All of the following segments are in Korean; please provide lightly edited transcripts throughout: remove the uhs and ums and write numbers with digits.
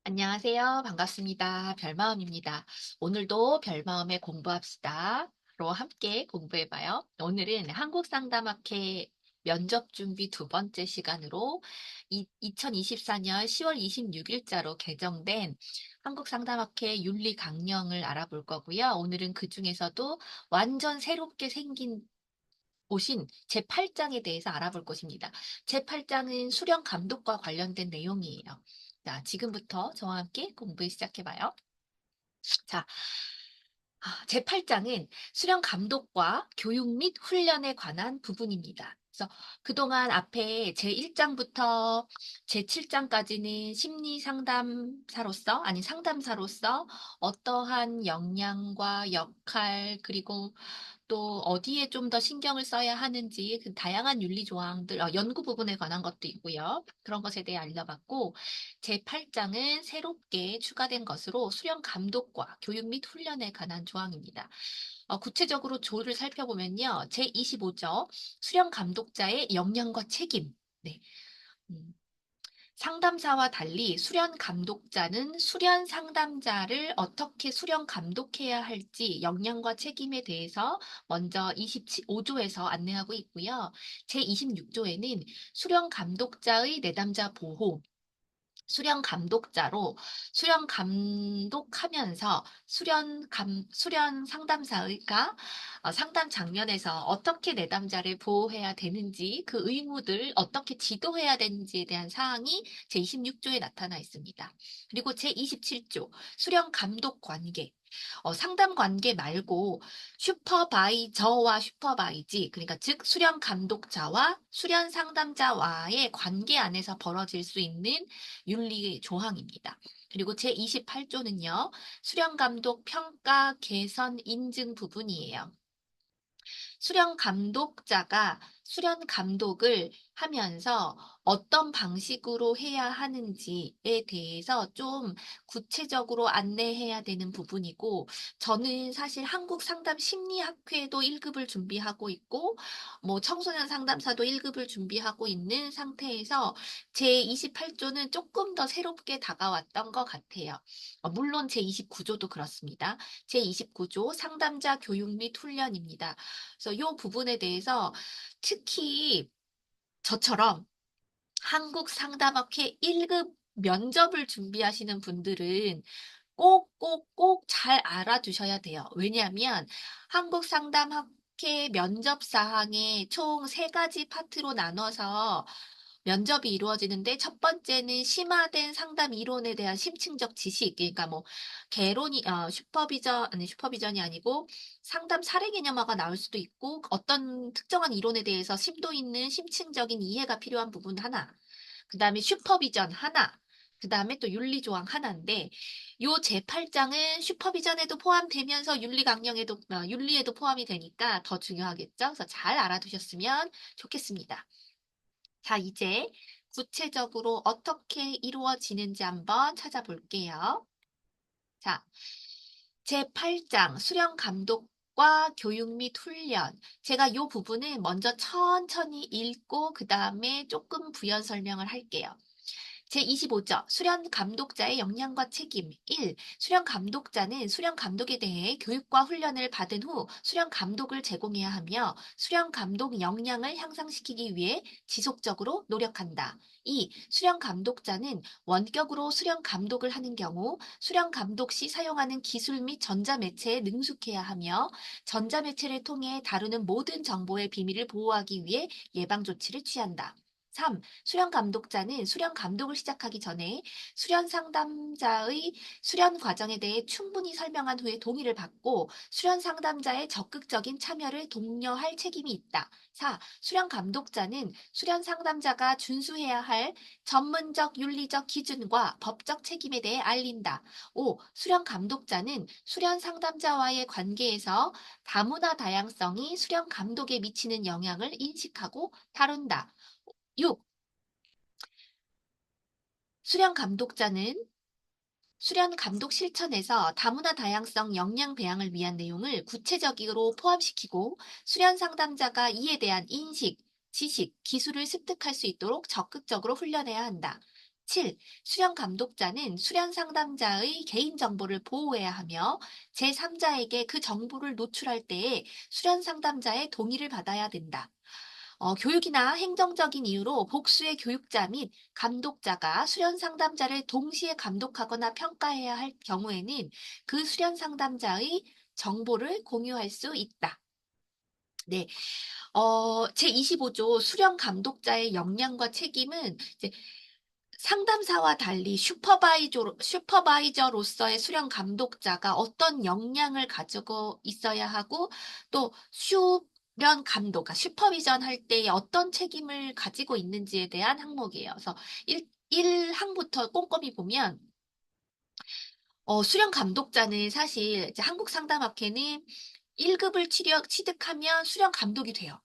안녕하세요. 반갑습니다. 별마음입니다. 오늘도 별마음에 공부합시다.로 함께 공부해봐요. 오늘은 한국상담학회 면접 준비 두 번째 시간으로 2024년 10월 26일자로 개정된 한국상담학회 윤리 강령을 알아볼 거고요. 오늘은 그 중에서도 완전 새롭게 생긴 오신 제8장에 대해서 알아볼 것입니다. 제8장은 수련 감독과 관련된 내용이에요. 자, 지금부터 저와 함께 공부 시작해봐요. 자, 제8장은 수련 감독과 교육 및 훈련에 관한 부분입니다. 그래서 그동안 앞에 제1장부터 제7장까지는 심리 상담사로서, 아니 상담사로서 어떠한 역량과 역할, 그리고 또 어디에 좀 더 신경을 써야 하는지 그 다양한 윤리 조항들, 연구 부분에 관한 것도 있고요. 그런 것에 대해 알려봤고, 제8장은 새롭게 추가된 것으로 수련 감독과 교육 및 훈련에 관한 조항입니다. 구체적으로 조를 살펴보면요. 제25조 수련 감독자의 역량과 책임. 네. 음, 상담사와 달리 수련 감독자는 수련 상담자를 어떻게 수련 감독해야 할지 역량과 책임에 대해서 먼저 25조에서 안내하고 있고요. 제26조에는 수련 감독자의 내담자 보호, 수련 감독자로 수련 감독하면서 수련 상담사가 상담 장면에서 어떻게 내담자를 보호해야 되는지 그 의무들 어떻게 지도해야 되는지에 대한 사항이 제26조에 나타나 있습니다. 그리고 제27조 수련 감독 관계 상담 관계 말고 슈퍼바이저와 슈퍼바이지, 그러니까 즉 수련 감독자와 수련 상담자와의 관계 안에서 벌어질 수 있는 윤리 조항입니다. 그리고 제28조는요, 수련 감독 평가 개선 인증 부분이에요. 수련 감독자가 수련 감독을 하면서 어떤 방식으로 해야 하는지에 대해서 좀 구체적으로 안내해야 되는 부분이고, 저는 사실 한국 상담 심리학회도 1급을 준비하고 있고, 뭐 청소년 상담사도 1급을 준비하고 있는 상태에서 제28조는 조금 더 새롭게 다가왔던 것 같아요. 물론 제29조도 그렇습니다. 제29조 상담자 교육 및 훈련입니다. 그래서 이 부분에 대해서 특히 저처럼 한국 상담학회 1급 면접을 준비하시는 분들은 꼭 잘 알아두셔야 돼요. 왜냐하면 한국 상담학회 면접 사항에 총 3가지 파트로 나눠서 면접이 이루어지는데 첫 번째는 심화된 상담 이론에 대한 심층적 지식, 그러니까 뭐 개론이 슈퍼비전이 아니고 상담 사례 개념화가 나올 수도 있고 어떤 특정한 이론에 대해서 심도 있는 심층적인 이해가 필요한 부분 하나, 그다음에 슈퍼비전 하나, 그다음에 또 윤리 조항 하나인데 요 제8장은 슈퍼비전에도 포함되면서 윤리에도 포함이 되니까 더 중요하겠죠. 그래서 잘 알아두셨으면 좋겠습니다. 자, 이제 구체적으로 어떻게 이루어지는지 한번 찾아볼게요. 자, 제8장 수련 감독과 교육 및 훈련. 제가 이 부분은 먼저 천천히 읽고 그 다음에 조금 부연 설명을 할게요. 제25조 수련 감독자의 역량과 책임 1. 수련 감독자는 수련 감독에 대해 교육과 훈련을 받은 후 수련 감독을 제공해야 하며 수련 감독 역량을 향상시키기 위해 지속적으로 노력한다. 2. 수련 감독자는 원격으로 수련 감독을 하는 경우 수련 감독 시 사용하는 기술 및 전자매체에 능숙해야 하며 전자매체를 통해 다루는 모든 정보의 비밀을 보호하기 위해 예방 조치를 취한다. 3. 수련 감독자는 수련 감독을 시작하기 전에 수련 상담자의 수련 과정에 대해 충분히 설명한 후에 동의를 받고 수련 상담자의 적극적인 참여를 독려할 책임이 있다. 4. 수련 감독자는 수련 상담자가 준수해야 할 전문적 윤리적 기준과 법적 책임에 대해 알린다. 5. 수련 감독자는 수련 상담자와의 관계에서 다문화 다양성이 수련 감독에 미치는 영향을 인식하고 다룬다. 6. 수련 감독자는 수련 감독 실천에서 다문화 다양성 역량 배양을 위한 내용을 구체적으로 포함시키고 수련 상담자가 이에 대한 인식, 지식, 기술을 습득할 수 있도록 적극적으로 훈련해야 한다. 7. 수련 감독자는 수련 상담자의 개인정보를 보호해야 하며 제3자에게 그 정보를 노출할 때에 수련 상담자의 동의를 받아야 된다. 교육이나 행정적인 이유로 복수의 교육자 및 감독자가 수련 상담자를 동시에 감독하거나 평가해야 할 경우에는 그 수련 상담자의 정보를 공유할 수 있다. 네. 제25조 수련 감독자의 역량과 책임은 이제 상담사와 달리 슈퍼바이저로서의 수련 감독자가 어떤 역량을 가지고 있어야 하고 또 수련 감독, 그러니까 슈퍼비전 할 때 어떤 책임을 가지고 있는지에 대한 항목이에요. 그래서 1항부터 꼼꼼히 보면 수련 감독자는 사실 이제 한국 상담학회는 1급을 취득하면 수련 감독이 돼요.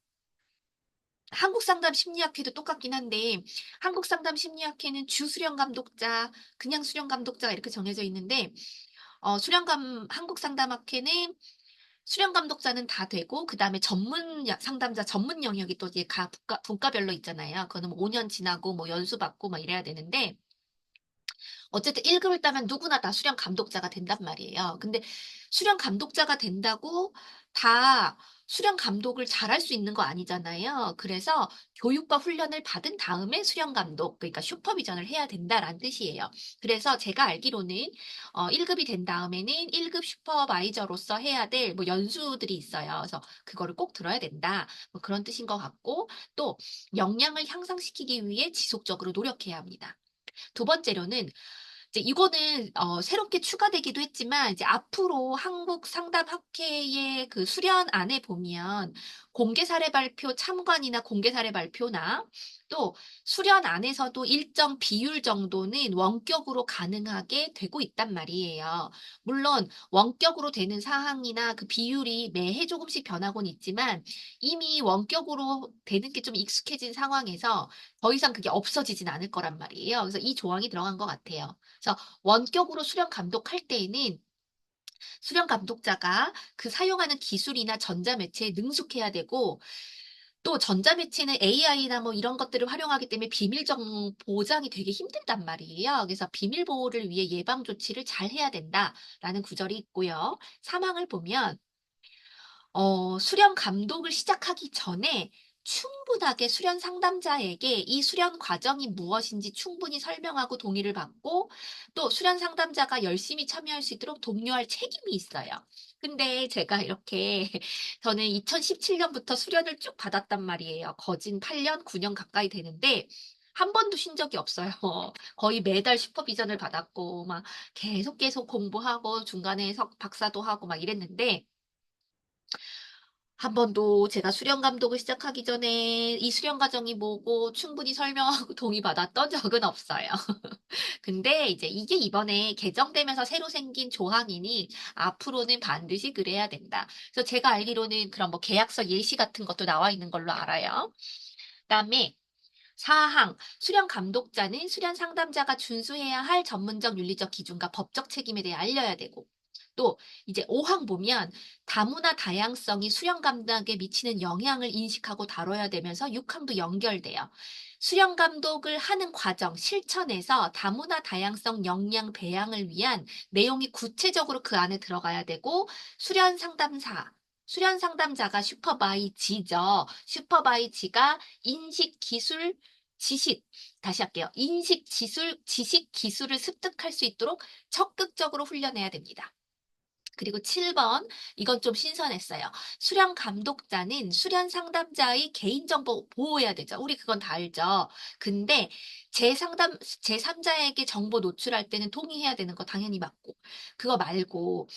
한국 상담 심리학회도 똑같긴 한데 한국 상담 심리학회는 주 수련 감독자, 그냥 수련 감독자가 이렇게 정해져 있는데 한국 상담학회는 수련 감독자는 다 되고 그다음에 전문 상담자 전문 영역이 또 이제 분과별로 있잖아요. 그거는 뭐 5년 지나고 뭐 연수 받고 막 이래야 되는데 어쨌든 1급을 따면 누구나 다 수련 감독자가 된단 말이에요. 근데 수련 감독자가 된다고 다 수련 감독을 잘할 수 있는 거 아니잖아요. 그래서 교육과 훈련을 받은 다음에 수련 감독, 그러니까 슈퍼비전을 해야 된다라는 뜻이에요. 그래서 제가 알기로는 1급이 된 다음에는 1급 슈퍼바이저로서 해야 될 뭐 연수들이 있어요. 그래서 그거를 꼭 들어야 된다. 뭐 그런 뜻인 것 같고 또 역량을 향상시키기 위해 지속적으로 노력해야 합니다. 두 번째로는 이제 이거는 새롭게 추가되기도 했지만 이제 앞으로 한국 상담학회의 그 수련안에 보면 공개 사례 발표 참관이나 공개 사례 발표나 또 수련안에서도 일정 비율 정도는 원격으로 가능하게 되고 있단 말이에요. 물론 원격으로 되는 사항이나 그 비율이 매해 조금씩 변하곤 있지만 이미 원격으로 되는 게 좀 익숙해진 상황에서 더 이상 그게 없어지진 않을 거란 말이에요. 그래서 이 조항이 들어간 것 같아요. 그래서 원격으로 수련 감독할 때에는 수련 감독자가 그 사용하는 기술이나 전자매체에 능숙해야 되고 또 전자매체는 AI나 뭐 이런 것들을 활용하기 때문에 보장이 되게 힘들단 말이에요. 그래서 비밀 보호를 위해 예방 조치를 잘 해야 된다라는 구절이 있고요. 사망을 보면 수련 감독을 시작하기 전에 충분하게 수련 상담자에게 이 수련 과정이 무엇인지 충분히 설명하고 동의를 받고 또 수련 상담자가 열심히 참여할 수 있도록 독려할 책임이 있어요. 근데 제가 이렇게 저는 2017년부터 수련을 쭉 받았단 말이에요. 거진 8년, 9년 가까이 되는데 한 번도 쉰 적이 없어요. 거의 매달 슈퍼비전을 받았고 막 계속 공부하고 중간에 박사도 하고 막 이랬는데 한 번도 제가 수련 감독을 시작하기 전에 이 수련 과정이 뭐고 충분히 설명하고 동의받았던 적은 없어요. 근데 이제 이게 이번에 개정되면서 새로 생긴 조항이니 앞으로는 반드시 그래야 된다. 그래서 제가 알기로는 그런 뭐 계약서 예시 같은 것도 나와 있는 걸로 알아요. 그다음에 사항, 수련 감독자는 수련 상담자가 준수해야 할 전문적 윤리적 기준과 법적 책임에 대해 알려야 되고, 또 이제 5항 보면 다문화 다양성이 수련 감독에 미치는 영향을 인식하고 다뤄야 되면서 6항도 연결돼요. 수련 감독을 하는 과정, 실천에서 다문화 다양성 역량 배양을 위한 내용이 구체적으로 그 안에 들어가야 되고, 수련 상담자가 슈퍼바이지죠. 슈퍼바이지가 인식, 기술, 지식, 다시 할게요. 인식, 지식, 기술을 습득할 수 있도록 적극적으로 훈련해야 됩니다. 그리고 7번, 이건 좀 신선했어요. 수련 감독자는 수련 상담자의 개인정보 보호해야 되죠. 우리 그건 다 알죠. 근데 제3자에게 정보 노출할 때는 동의해야 되는 거 당연히 맞고, 그거 말고,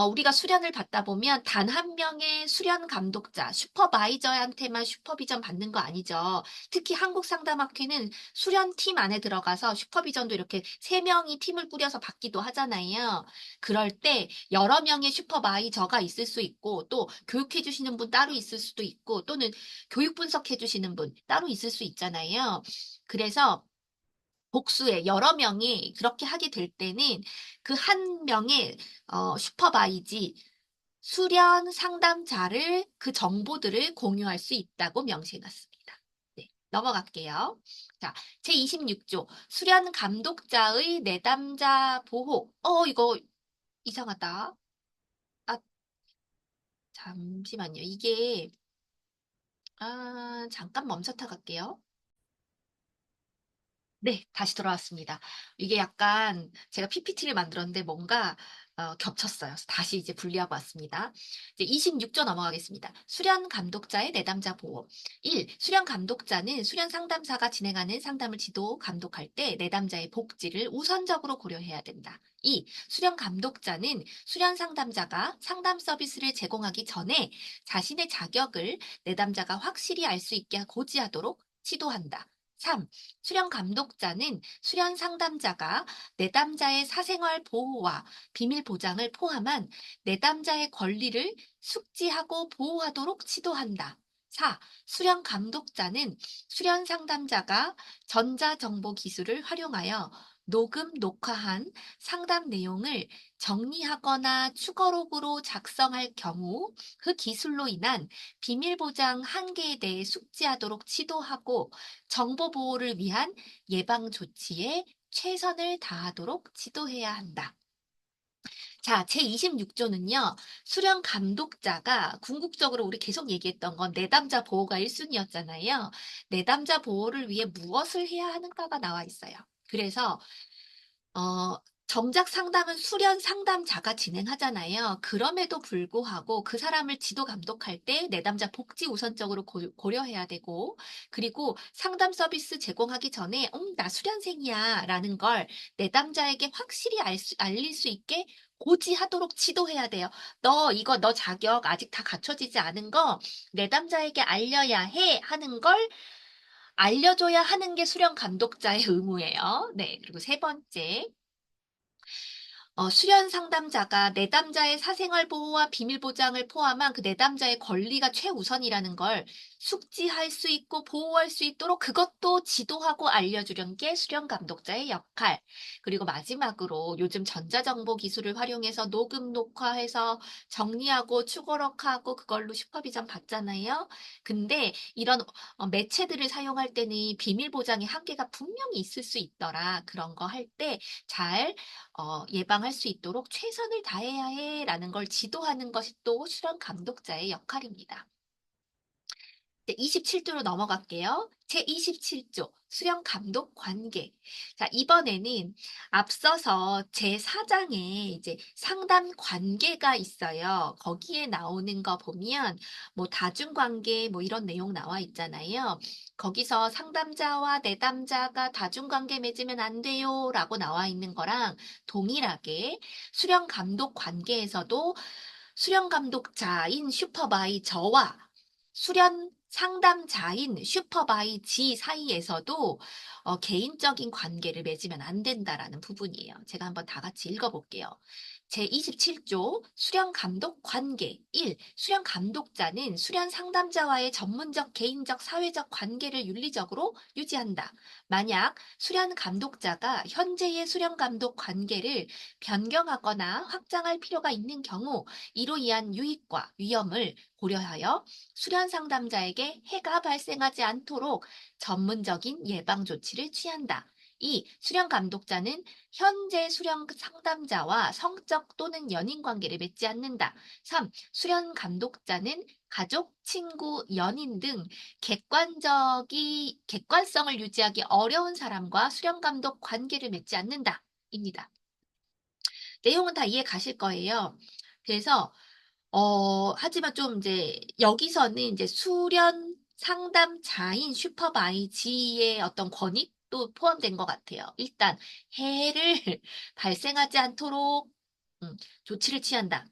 우리가 수련을 받다 보면 단 한 명의 수련 감독자, 슈퍼바이저한테만 슈퍼비전 받는 거 아니죠. 특히 한국상담학회는 수련팀 안에 들어가서 슈퍼비전도 이렇게 세 명이 팀을 꾸려서 받기도 하잖아요. 그럴 때 여러 명의 슈퍼바이저가 있을 수 있고 또 교육해 주시는 분 따로 있을 수도 있고 또는 교육 분석해 주시는 분 따로 있을 수 있잖아요. 그래서 복수에 여러 명이 그렇게 하게 될 때는 그 한 명의 슈퍼바이지 수련 상담자를 그 정보들을 공유할 수 있다고 명시해 놨습니다. 네, 넘어갈게요. 자, 제26조 수련 감독자의 내담자 보호. 이거 이상하다. 아, 잠시만요. 이게 잠깐 멈췄다 갈게요. 네, 다시 돌아왔습니다. 이게 약간 제가 PPT를 만들었는데 뭔가 겹쳤어요. 그래서 다시 이제 분리하고 왔습니다. 이제 26조 넘어가겠습니다. 수련 감독자의 내담자 보호. 1. 수련 감독자는 수련 상담사가 진행하는 상담을 지도 감독할 때 내담자의 복지를 우선적으로 고려해야 된다. 2. 수련 감독자는 수련 상담자가 상담 서비스를 제공하기 전에 자신의 자격을 내담자가 확실히 알 수 있게 고지하도록 지도한다. 3. 수련 감독자는 수련 상담자가 내담자의 사생활 보호와 비밀 보장을 포함한 내담자의 권리를 숙지하고 보호하도록 지도한다. 4. 수련 감독자는 수련 상담자가 전자정보 기술을 활용하여 녹음, 녹화한 상담 내용을 정리하거나 추가록으로 작성할 경우 그 기술로 인한 비밀 보장 한계에 대해 숙지하도록 지도하고 정보 보호를 위한 예방 조치에 최선을 다하도록 지도해야 한다. 자, 제26조는요, 수련 감독자가 궁극적으로 우리 계속 얘기했던 건 내담자 보호가 1순위였잖아요. 내담자 보호를 위해 무엇을 해야 하는가가 나와 있어요. 그래서 어, 정작 상담은 수련 상담자가 진행하잖아요. 그럼에도 불구하고 그 사람을 지도 감독할 때 내담자 복지 우선적으로 고려해야 되고, 그리고 상담 서비스 제공하기 전에, 나 수련생이야 라는 걸 내담자에게 확실히 알릴 수 있게 고지하도록 지도해야 돼요. 너 자격 아직 다 갖춰지지 않은 거 내담자에게 알려야 해 하는 걸 알려줘야 하는 게 수련 감독자의 의무예요. 네. 그리고 세 번째. 수련 상담자가 내담자의 사생활 보호와 비밀 보장을 포함한 그 내담자의 권리가 최우선이라는 걸 숙지할 수 있고 보호할 수 있도록 그것도 지도하고 알려주려는 게 수련 감독자의 역할. 그리고 마지막으로 요즘 전자정보 기술을 활용해서 녹음, 녹화해서 정리하고 추가록하고 그걸로 슈퍼비전 받잖아요. 근데 이런 매체들을 사용할 때는 비밀 보장의 한계가 분명히 있을 수 있더라. 그런 거 할 때 잘 예방할 수 있도록 최선을 다해야 해라는 걸 지도하는 것이 또 수련 감독자의 역할입니다. 네, 27조로 넘어갈게요. 제27조 수련 감독 관계. 자, 이번에는 앞서서 제4장에 이제 상담 관계가 있어요. 거기에 나오는 거 보면 뭐 다중 관계 뭐 이런 내용 나와 있잖아요. 거기서 상담자와 내담자가 다중 관계 맺으면 안 돼요라고 나와 있는 거랑 동일하게 수련 감독 관계에서도 수련 감독자인 슈퍼바이저와 수련 상담자인 슈퍼바이지 사이에서도 개인적인 관계를 맺으면 안 된다라는 부분이에요. 제가 한번 다 같이 읽어볼게요. 제27조 수련 감독 관계 1. 수련 감독자는 수련 상담자와의 전문적, 개인적, 사회적 관계를 윤리적으로 유지한다. 만약 수련 감독자가 현재의 수련 감독 관계를 변경하거나 확장할 필요가 있는 경우 이로 인한 유익과 위험을 고려하여 수련 상담자에게 해가 발생하지 않도록 전문적인 예방 조치를 취한다. 2. 수련 감독자는 현재 수련 상담자와 성적 또는 연인 관계를 맺지 않는다. 3. 수련 감독자는 가족, 친구, 연인 등 객관성을 유지하기 어려운 사람과 수련 감독 관계를 맺지 않는다. 입니다. 내용은 다 이해 가실 거예요. 그래서 하지만 좀 이제 여기서는 이제 수련 상담자인 슈퍼바이지의 어떤 권익도 포함된 것 같아요. 일단 해를 발생하지 않도록 조치를 취한다.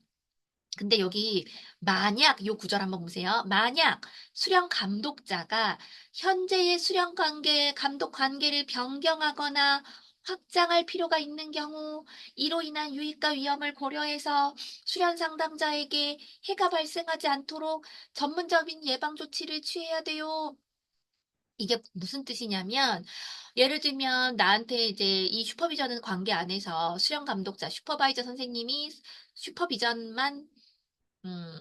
근데 여기 만약 요 구절 한번 보세요. 만약 수련 감독자가 현재의 수련 관계, 감독 관계를 변경하거나 확장할 필요가 있는 경우 이로 인한 유익과 위험을 고려해서 수련 상담자에게 해가 발생하지 않도록 전문적인 예방 조치를 취해야 돼요. 이게 무슨 뜻이냐면 예를 들면 나한테 이제 이 슈퍼비전 관계 안에서 수련 감독자 슈퍼바이저 선생님이 슈퍼비전만 음,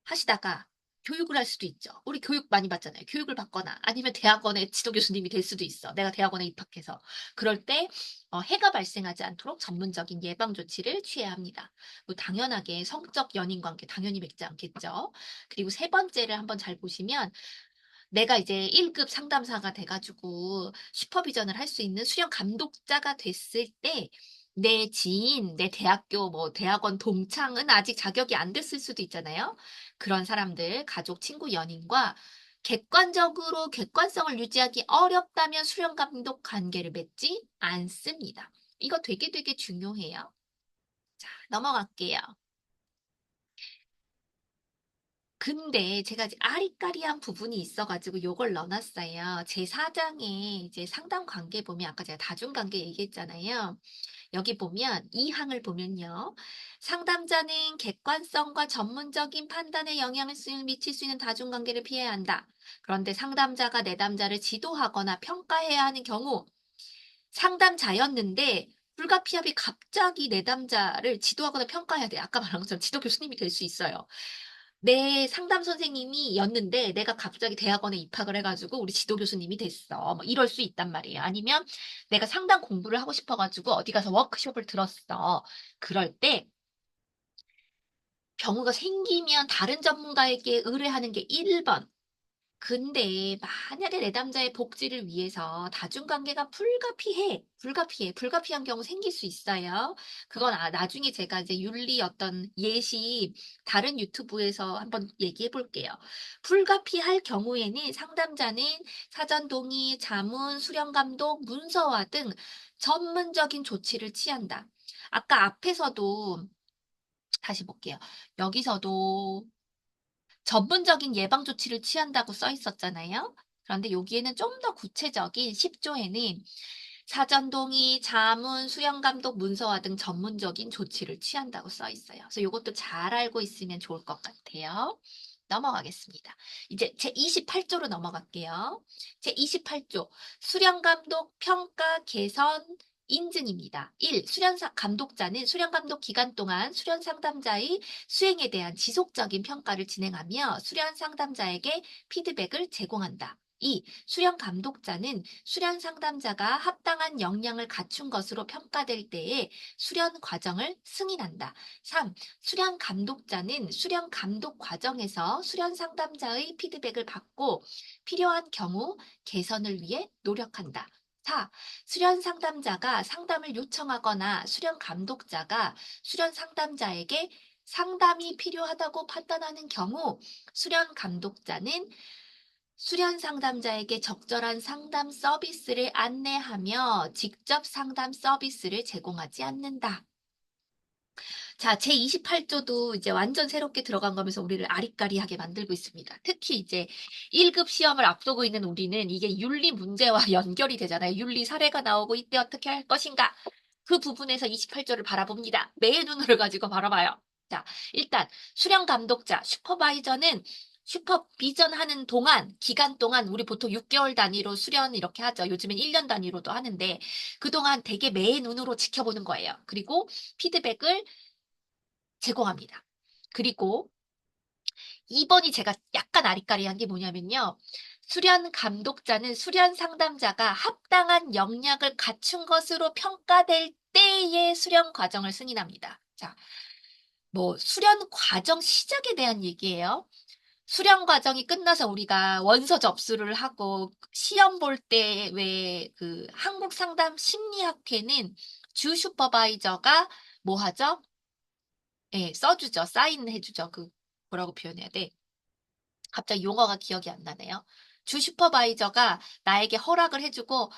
하시다가 교육을 할 수도 있죠. 우리 교육 많이 받잖아요. 교육을 받거나 아니면 대학원의 지도 교수님이 될 수도 있어. 내가 대학원에 입학해서. 그럴 때 해가 발생하지 않도록 전문적인 예방 조치를 취해야 합니다. 뭐 당연하게 성적 연인 관계 당연히 맺지 않겠죠. 그리고 세 번째를 한번 잘 보시면 내가 이제 1급 상담사가 돼가지고 슈퍼비전을 할 수 있는 수련 감독자가 됐을 때 내 지인, 내 대학교, 뭐 대학원 동창은 아직 자격이 안 됐을 수도 있잖아요. 그런 사람들, 가족, 친구, 연인과 객관적으로 객관성을 유지하기 어렵다면 수련 감독 관계를 맺지 않습니다. 이거 되게 중요해요. 자, 넘어갈게요. 근데 제가 이제 아리까리한 부분이 있어가지고 요걸 넣어놨어요. 제 4장에 이제 상담 관계 보면 아까 제가 다중 관계 얘기했잖아요. 여기 보면 이 항을 보면요. 상담자는 객관성과 전문적인 판단에 영향을 미칠 수 있는 다중 관계를 피해야 한다. 그런데 상담자가 내담자를 지도하거나 평가해야 하는 경우 상담자였는데 불가피하게 갑자기 내담자를 지도하거나 평가해야 돼. 아까 말한 것처럼 지도 교수님이 될 수 있어요. 내 상담 선생님이었는데 내가 갑자기 대학원에 입학을 해가지고 우리 지도 교수님이 됐어. 뭐 이럴 수 있단 말이에요. 아니면 내가 상담 공부를 하고 싶어가지고 어디 가서 워크숍을 들었어. 그럴 때 경우가 생기면 다른 전문가에게 의뢰하는 게 1번. 근데 만약에 내담자의 복지를 위해서 다중관계가 불가피한 경우 생길 수 있어요. 그건 나중에 제가 이제 윤리 어떤 예시 다른 유튜브에서 한번 얘기해 볼게요. 불가피할 경우에는 상담자는 사전 동의, 자문, 수련 감독, 문서화 등 전문적인 조치를 취한다. 아까 앞에서도 다시 볼게요. 여기서도 전문적인 예방 조치를 취한다고 써 있었잖아요. 그런데 여기에는 좀 더 구체적인 10조에는 사전 동의, 자문, 수영 감독, 문서화 등 전문적인 조치를 취한다고 써 있어요. 그래서 이것도 잘 알고 있으면 좋을 것 같아요. 넘어가겠습니다. 이제 제 28조로 넘어갈게요. 제 28조 수련 감독 평가 개선 인증입니다. 1. 수련 감독자는 수련 감독 기간 동안 수련 상담자의 수행에 대한 지속적인 평가를 진행하며 수련 상담자에게 피드백을 제공한다. 2. 수련 감독자는 수련 상담자가 합당한 역량을 갖춘 것으로 평가될 때에 수련 과정을 승인한다. 3. 수련 감독자는 수련 감독 과정에서 수련 상담자의 피드백을 받고 필요한 경우 개선을 위해 노력한다. 4. 수련 상담자가 상담을 요청하거나 수련 감독자가 수련 상담자에게 상담이 필요하다고 판단하는 경우 수련 감독자는 수련 상담자에게 적절한 상담 서비스를 안내하며 직접 상담 서비스를 제공하지 않는다. 자, 제28조도 이제 완전 새롭게 들어간 거면서 우리를 아리까리하게 만들고 있습니다. 특히 이제 1급 시험을 앞두고 있는 우리는 이게 윤리 문제와 연결이 되잖아요. 윤리 사례가 나오고 이때 어떻게 할 것인가. 그 부분에서 28조를 바라봅니다. 매의 눈으로 가지고 바라봐요. 자, 일단 수련 감독자, 슈퍼바이저는 슈퍼비전 하는 동안, 기간 동안 우리 보통 6개월 단위로 수련 이렇게 하죠. 요즘엔 1년 단위로도 하는데 그동안 되게 매의 눈으로 지켜보는 거예요. 그리고 피드백을 제공합니다. 그리고 2번이 제가 약간 아리까리한 게 뭐냐면요. 수련 감독자는 수련 상담자가 합당한 역량을 갖춘 것으로 평가될 때의 수련 과정을 승인합니다. 자, 뭐 수련 과정 시작에 대한 얘기예요. 수련 과정이 끝나서 우리가 원서 접수를 하고 시험 볼 때 왜 그 한국상담심리학회는 주 슈퍼바이저가 뭐 하죠? 예, 써주죠. 사인해주죠. 그, 뭐라고 표현해야 돼? 갑자기 용어가 기억이 안 나네요. 주 슈퍼바이저가 나에게 허락을 해주고,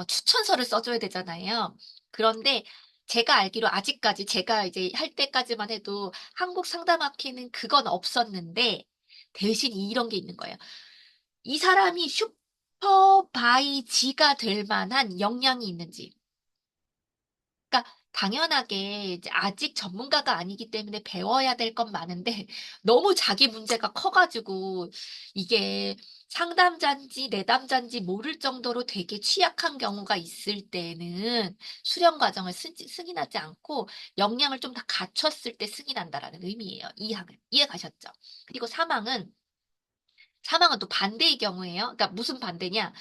추천서를 써줘야 되잖아요. 그런데 제가 알기로 아직까지 제가 이제 할 때까지만 해도 한국 상담학회는 그건 없었는데, 대신 이런 게 있는 거예요. 이 사람이 슈퍼바이지가 될 만한 역량이 있는지. 그러니까 당연하게 이제 아직 전문가가 아니기 때문에 배워야 될 건 많은데 너무 자기 문제가 커가지고 이게 상담자인지 내담자인지 모를 정도로 되게 취약한 경우가 있을 때는 수련 과정을 승인하지 않고 역량을 좀 더 갖췄을 때 승인한다라는 의미예요. 2항은. 이해 가셨죠? 그리고 3항은 또 반대의 경우예요. 그러니까 무슨 반대냐?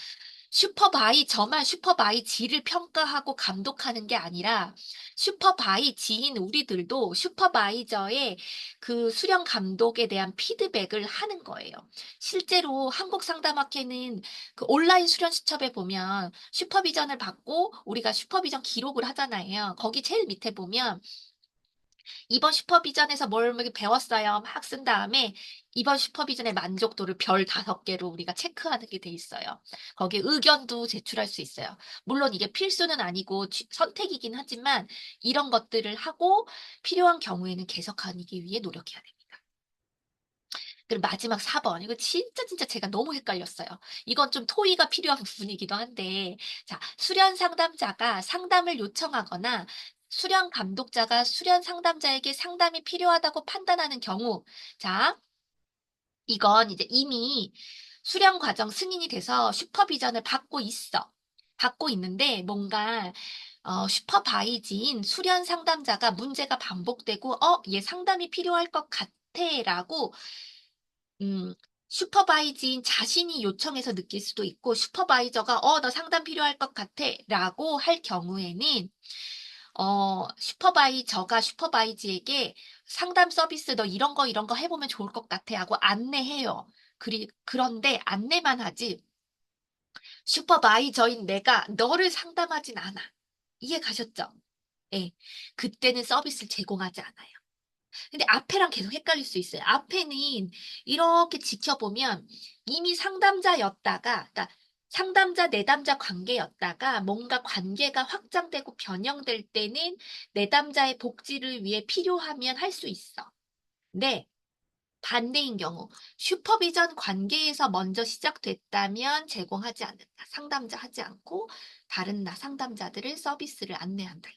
저만 슈퍼바이지를 평가하고 감독하는 게 아니라 슈퍼바이지인 우리들도 슈퍼바이저의 그 수련 감독에 대한 피드백을 하는 거예요. 실제로 한국 상담학회는 그 온라인 수련 수첩에 보면 슈퍼비전을 받고 우리가 슈퍼비전 기록을 하잖아요. 거기 제일 밑에 보면 이번 슈퍼비전에서 뭘 배웠어요. 막 쓴 다음에 이번 슈퍼비전의 만족도를 별 5개로 우리가 체크하는 게 돼 있어요. 거기에 의견도 제출할 수 있어요. 물론 이게 필수는 아니고 선택이긴 하지만 이런 것들을 하고 필요한 경우에는 개석하기 위해 노력해야 됩니다. 그리고 마지막 4번. 이거 진짜 제가 너무 헷갈렸어요. 이건 좀 토의가 필요한 부분이기도 한데, 자, 수련 상담자가 상담을 요청하거나 수련 감독자가 수련 상담자에게 상담이 필요하다고 판단하는 경우, 자, 이건 이제 이미 수련 과정 승인이 돼서 슈퍼비전을 받고 있어. 받고 있는데 뭔가 슈퍼바이지인 수련 상담자가 문제가 반복되고 얘 상담이 필요할 것 같아라고 음, 슈퍼바이저인 자신이 요청해서 느낄 수도 있고, 슈퍼바이저가, 너 상담 필요할 것 같아. 라고 할 경우에는, 슈퍼바이저가 슈퍼바이지에게 상담 서비스 너 이런 거 해보면 좋을 것 같아. 하고 안내해요. 그런데 안내만 하지, 슈퍼바이저인 내가 너를 상담하진 않아. 이해 가셨죠? 예. 그때는 서비스를 제공하지 않아요. 근데 앞에랑 계속 헷갈릴 수 있어요. 앞에는 이렇게 지켜보면 이미 상담자였다가, 그러니까 상담자, 내담자 관계였다가 뭔가 관계가 확장되고 변형될 때는 내담자의 복지를 위해 필요하면 할 수 있어. 네. 반대인 경우, 슈퍼비전 관계에서 먼저 시작됐다면 제공하지 않는다. 상담자 하지 않고 다른 상담자들을 서비스를 안내한다.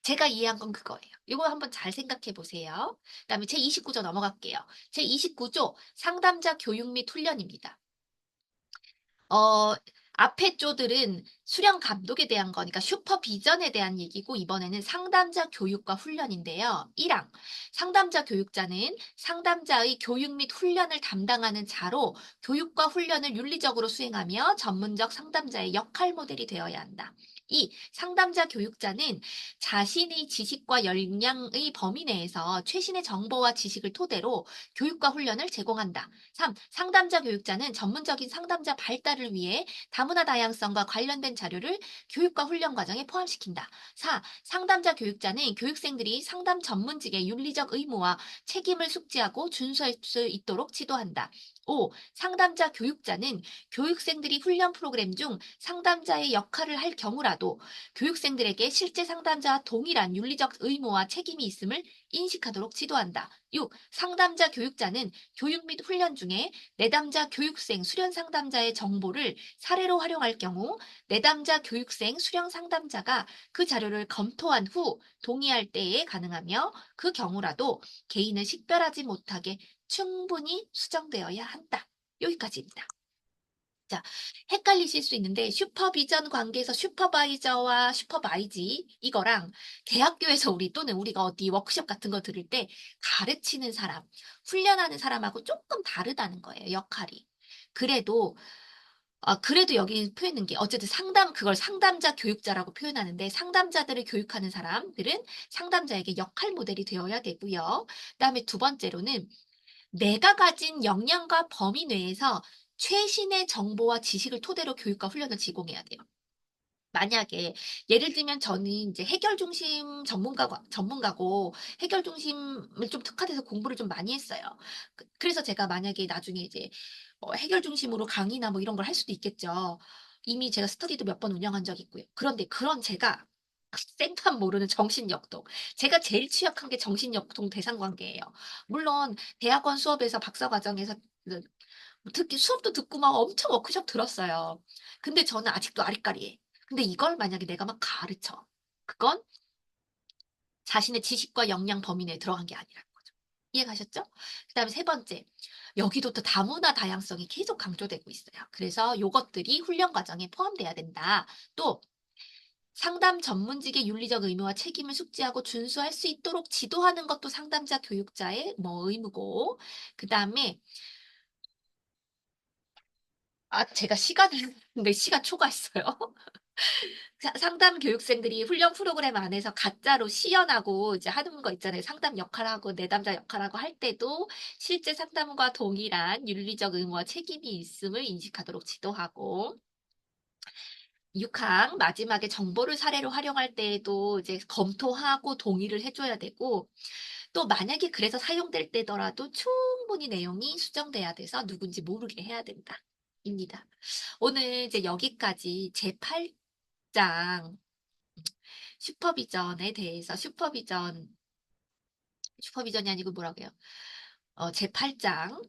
제가 이해한 건 그거예요. 이거 한번 잘 생각해 보세요. 그다음에 제29조 넘어갈게요. 제29조 상담자 교육 및 훈련입니다. 어, 앞에 조들은 수련 감독에 대한 거니까 슈퍼비전에 대한 얘기고 이번에는 상담자 교육과 훈련인데요. 1항 상담자 교육자는 상담자의 교육 및 훈련을 담당하는 자로 교육과 훈련을 윤리적으로 수행하며 전문적 상담자의 역할 모델이 되어야 한다. 2. 상담자 교육자는 자신의 지식과 역량의 범위 내에서 최신의 정보와 지식을 토대로 교육과 훈련을 제공한다. 3. 상담자 교육자는 전문적인 상담자 발달을 위해 다문화 다양성과 관련된 자료를 교육과 훈련 과정에 포함시킨다. 4. 상담자 교육자는 교육생들이 상담 전문직의 윤리적 의무와 책임을 숙지하고 준수할 수 있도록 지도한다. 5. 상담자 교육자는 교육생들이 훈련 프로그램 중 상담자의 역할을 할 경우라도 교육생들에게 실제 상담자와 동일한 윤리적 의무와 책임이 있음을 인식하도록 지도한다. 6. 상담자 교육자는 교육 및 훈련 중에 내담자 교육생 수련 상담자의 정보를 사례로 활용할 경우 내담자 교육생 수련 상담자가 그 자료를 검토한 후 동의할 때에 가능하며 그 경우라도 개인을 식별하지 못하게 충분히 수정되어야 한다. 여기까지입니다. 자, 헷갈리실 수 있는데 슈퍼비전 관계에서 슈퍼바이저와 슈퍼바이지 이거랑 대학교에서 우리 또는 우리가 어디 워크숍 같은 거 들을 때 가르치는 사람, 훈련하는 사람하고 조금 다르다는 거예요, 역할이. 그래도 그래도 여기 표현한 게 어쨌든 그걸 상담자 교육자라고 표현하는데 상담자들을 교육하는 사람들은 상담자에게 역할 모델이 되어야 되고요. 그다음에 두 번째로는 내가 가진 역량과 범위 내에서 최신의 정보와 지식을 토대로 교육과 훈련을 제공해야 돼요. 만약에 예를 들면 저는 이제 해결 중심 전문가고 해결 중심을 좀 특화돼서 공부를 좀 많이 했어요. 그래서 제가 만약에 나중에 이제 해결 중심으로 강의나 뭐 이런 걸 할 수도 있겠죠. 이미 제가 스터디도 몇 번 운영한 적이 있고요. 그런데 그런 제가 생판 모르는 정신역동. 제가 제일 취약한 게 정신역동 대상관계예요. 물론 대학원 수업에서 박사과정에서 특히 수업도 듣고 막 엄청 워크숍 들었어요. 근데 저는 아직도 아리까리해. 근데 이걸 만약에 내가 막 가르쳐. 그건 자신의 지식과 역량 범위 내에 들어간 게 아니라는 거죠. 이해가셨죠? 그다음에 세 번째, 여기도 또 다문화 다양성이 계속 강조되고 있어요. 그래서 요것들이 훈련 과정에 포함돼야 된다. 또 상담 전문직의 윤리적 의무와 책임을 숙지하고 준수할 수 있도록 지도하는 것도 상담자 교육자의 뭐 의무고, 그다음에 제가 시간을 근데 시간 초과했어요. 상담 교육생들이 훈련 프로그램 안에서 가짜로 시연하고 이제 하는 거 있잖아요. 상담 역할하고 내담자 역할하고 할 때도 실제 상담과 동일한 윤리적 의무와 책임이 있음을 인식하도록 지도하고, 6항 마지막에 정보를 사례로 활용할 때에도 이제 검토하고 동의를 해줘야 되고, 또 만약에 그래서 사용될 때더라도 충분히 내용이 수정돼야 돼서 누군지 모르게 해야 된다. 입니다. 오늘 이제 여기까지 제8장 슈퍼비전에 대해서 슈퍼비전이 아니고 뭐라고 해요? 제8장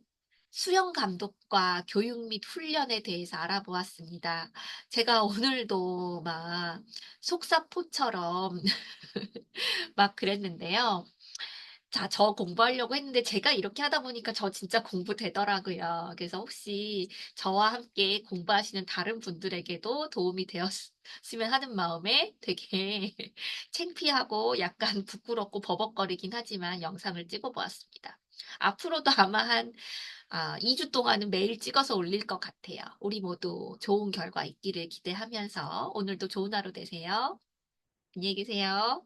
수영 감독과 교육 및 훈련에 대해서 알아보았습니다. 제가 오늘도 막 속사포처럼 막 그랬는데요. 자, 저 공부하려고 했는데 제가 이렇게 하다 보니까 저 진짜 공부되더라고요. 그래서 혹시 저와 함께 공부하시는 다른 분들에게도 도움이 되었으면 하는 마음에 되게 창피하고 약간 부끄럽고 버벅거리긴 하지만 영상을 찍어 보았습니다. 앞으로도 아마 한 2주 동안은 매일 찍어서 올릴 것 같아요. 우리 모두 좋은 결과 있기를 기대하면서 오늘도 좋은 하루 되세요. 안녕히 계세요.